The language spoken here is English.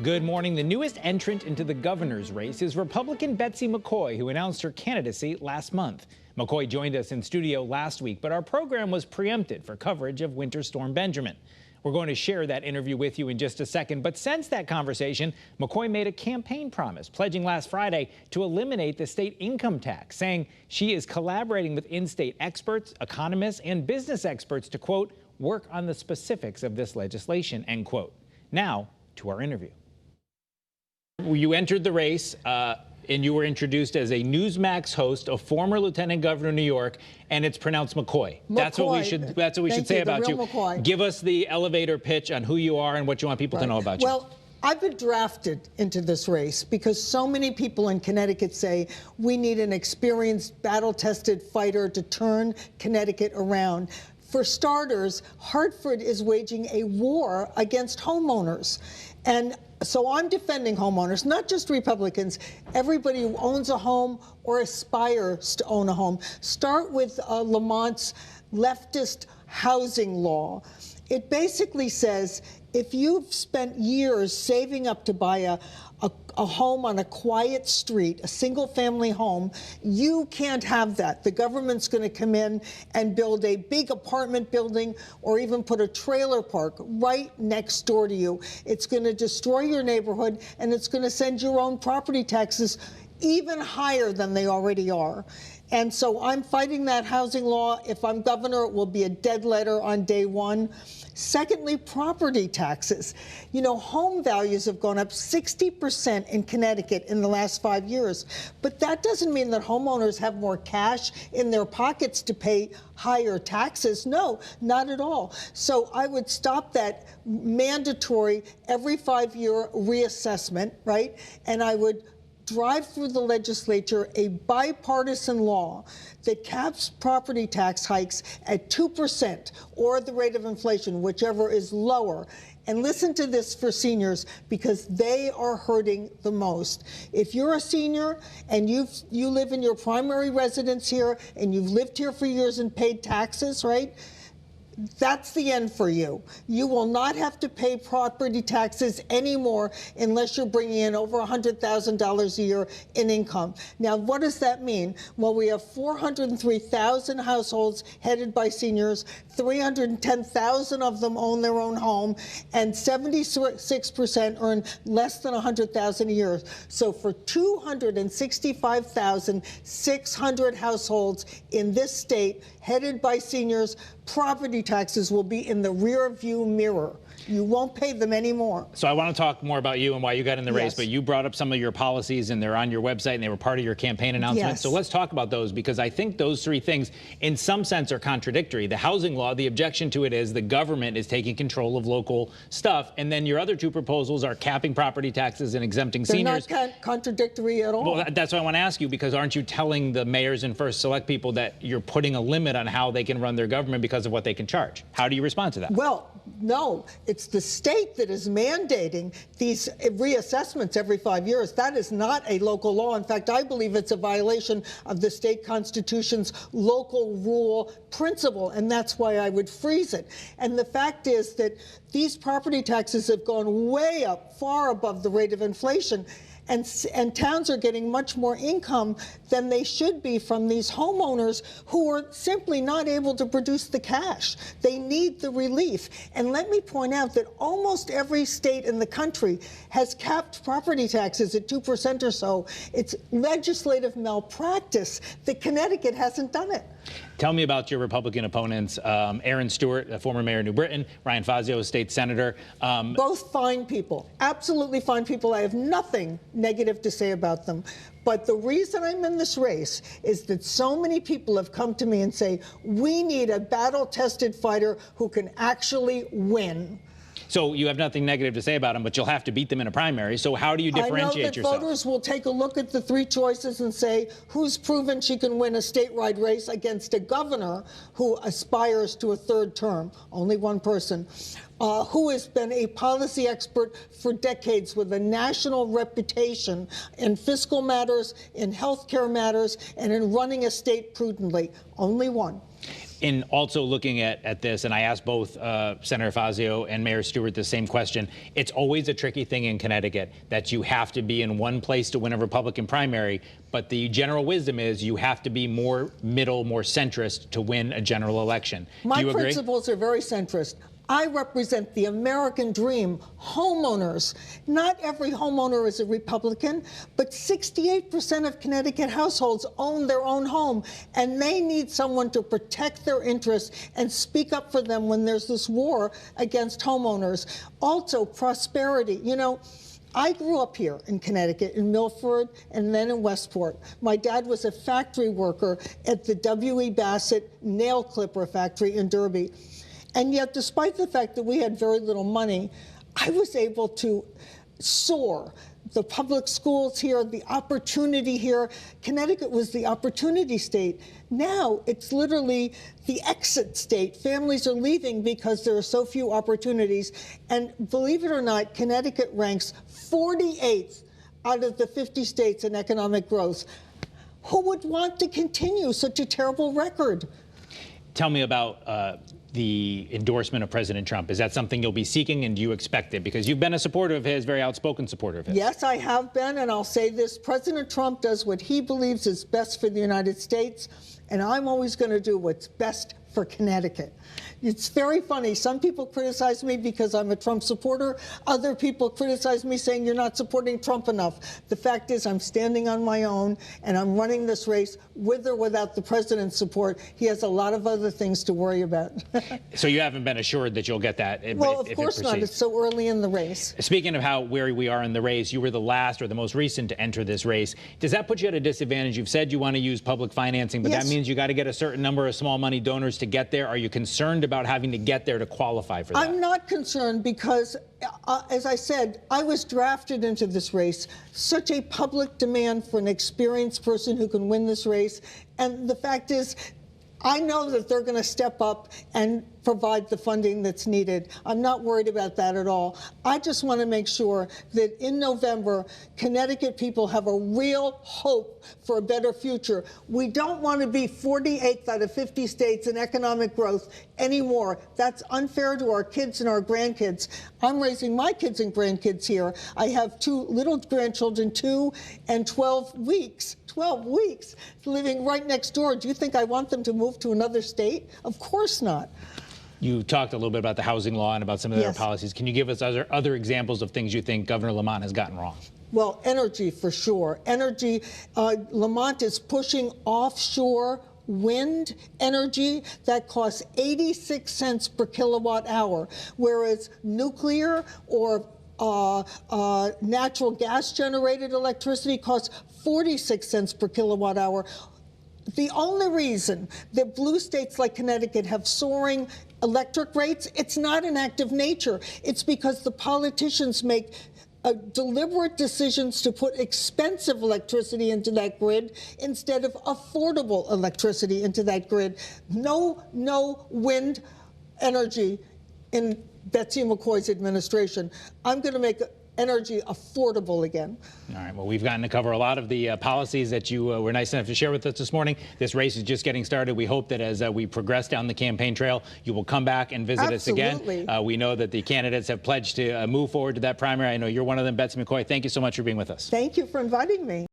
Good morning. The newest entrant into the governor's race is Republican Betsy McCaughey, who announced her candidacy last month. McCaughey joined us in studio last week, but our program was preempted for coverage of Winter Storm Benjamin. We're going to share that interview with you in just a second. But since that conversation, McCaughey made a campaign promise, pledging last Friday to eliminate the state income tax, saying she is collaborating with in-state experts, economists, and business experts to, quote, work on the specifics of this legislation, end quote. Now to our interview. You entered the race and you were introduced as a Newsmax host, a former lieutenant governor of New York, and it's pronounced McCaughey. That's what we should say about you. McCaughey. Give us the elevator pitch on who you are and what you want people to know about you. Well, I've been drafted into this race because so many people in Connecticut say we need an experienced, battle-tested fighter to turn Connecticut around. For starters, Hartford is waging a war against homeowners. And so I'm defending homeowners, not just Republicans, everybody who owns a home or aspires to own a home. Start with Lamont's leftist housing law. It basically says if you've spent years saving up to buy a home on a quiet street, a single-family home, you can't have that. The government's going to come in and build a big apartment building or even put a trailer park right next door to you. It's going to destroy your neighborhood, and it's going to send your own property taxes even higher than they already are. And so I'm fighting that housing law. If I'm governor, it will be a dead letter on day one. Secondly, property taxes. You know, home values have gone up 60% in Connecticut in the last 5 years. But that doesn't mean that homeowners have more cash in their pockets to pay higher taxes. No, not at all. So I would stop that mandatory every 5-year reassessment, right? And I would drive through the legislature a bipartisan law that caps property tax hikes at 2% or the rate of inflation, whichever is lower. And listen to this for seniors, because they are hurting the most. If you're a senior and you live in your primary residence here and you've lived here for years and paid taxes, right? That's the end for you. You will not have to pay property taxes anymore unless you're bringing in over $100,000 a year in income. Now, what does that mean? Well, we have 403,000 households headed by seniors, 310,000 of them own their own home, and 76% earn less than $100,000 a year. So for 265,600 households in this state headed by seniors, property taxes will be in the rear view mirror. You won't pay them anymore. So I want to talk more about you and why you got in the race, but you brought up some of your policies and they're on your website and they were part of your campaign announcement. Yes. So let's talk about those, because I think those three things in some sense are contradictory. The housing law, the objection to it is the government is taking control of local stuff. And then your other two proposals are capping property taxes and exempting seniors. They're not contradictory at all. Well, that's what I want to ask you, because aren't you telling the mayors and first select people that you're putting a limit on how they can run their government because of what they can charge? How do you respond to that? Well, no, it's the state that is mandating these reassessments every 5 years. That is not a local law. In fact, I believe it's a violation of the state constitution's local rule principle, and that's why I would freeze it. And the fact is that these property taxes have gone way up, far above the rate of inflation. And towns are getting much more income than they should be from these homeowners who are simply not able to produce the cash. They need the relief. And let me point out that almost every state in the country has capped property taxes at 2% or so. It's legislative malpractice that Connecticut hasn't done it. Tell me about your Republican opponents, Aaron Stewart, a former mayor of New Britain, Ryan Fazio, a state senator. Both fine people, absolutely fine people. I have nothing negative to say about them. But the reason I'm in this race is that so many people have come to me and say, we need a battle-tested fighter who can actually win. So you have nothing negative to say about them, but you'll have to beat them in a primary. So how do you differentiate yourself? I know that voters will take a look at the three choices and say, who's proven she can win a statewide race against a governor who aspires to a third term? Only one person. Who has been a policy expert for decades with a national reputation in fiscal matters, in healthcare matters, and in running a state prudently. Only one. In also looking at this, and I asked both Senator Fazio and Mayor Stewart the same question, it's always a tricky thing in Connecticut that you have to be in one place to win a Republican primary, but the general wisdom is you have to be more middle, more centrist to win a general election. My Do you agree? principles are very centrist. I represent the American dream, homeowners. Not every homeowner is a Republican, but 68% of Connecticut households own their own home, and they need someone to protect their interests and speak up for them when there's this war against homeowners. Also, prosperity. You know, I grew up here in Connecticut, in Milford, and then in Westport. My dad was a factory worker at the W.E. Bassett nail clipper factory in Derby. And yet, despite the fact that we had very little money, I was able to soar. The public schools here, the opportunity here. Connecticut was the opportunity state. Now it's literally the exit state. Families are leaving because there are so few opportunities. And believe it or not, Connecticut ranks 48th out of the 50 states in economic growth. Who would want to continue such a terrible record? Tell me about the endorsement of President Trump. Is that something you'll be seeking, and do you expect it? Because you've been a supporter of his, very outspoken supporter of his. Yes, I have been, and I'll say this. President Trump does what he believes is best for the United States, and I'm always going to do what's best for Connecticut. It's very funny. Some people criticize me because I'm a Trump supporter. Other people criticize me saying you're not supporting Trump enough. The fact is I'm standing on my own, and I'm running this race with or without the president's support. He has a lot of other things to worry about. So you haven't been assured that you'll get that? Well, of course not. It's so early in the race. Speaking of how wary we are in the race, you were the last or the most recent to enter this race. Does that put you at a disadvantage? You've said you want to use public financing, but Yes. that means you got to get a certain number of small money donors to get there. Are you concerned about having to get there to qualify for that? I'm not concerned because, as I said, I was drafted into this race. Such a public demand for an experienced person who can win this race. And the fact is, I know that they're going to step up and provide the funding that's needed. I'm not worried about that at all. I just want to make sure that in November, Connecticut people have a real hope for a better future. We don't want to be 48th out of 50 states in economic growth anymore. That's unfair to our kids and our grandkids. I'm raising my kids and grandkids here. I have two little grandchildren, 2 and 12 weeks. 12 weeks living right next door. Do you think I want them to move to another state? Of course not. You talked a little bit about the housing law and about some of their Yes. policies. Can you give us other examples of things you think Governor Lamont has gotten wrong? Well, energy for sure. Energy, Lamont is pushing offshore wind energy that costs 86 cents per kilowatt hour, whereas nuclear or natural gas generated electricity costs 46 cents per kilowatt hour. The only reason that blue states like Connecticut have soaring electric rates, it's not an act of nature. It's because the politicians make deliberate decisions to put expensive electricity into that grid instead of affordable electricity into that grid. No wind energy in Betsy McCaughey's administration. I'm going to make energy affordable again. All right. Well, we've gotten to cover a lot of the policies that you were nice enough to share with us this morning. This race is just getting started. We hope that as we progress down the campaign trail, you will come back and visit Absolutely. us again. We know that the candidates have pledged to move forward to that primary. I know you're one of them, Betsy McCaughey. Thank you so much for being with us. Thank you for inviting me.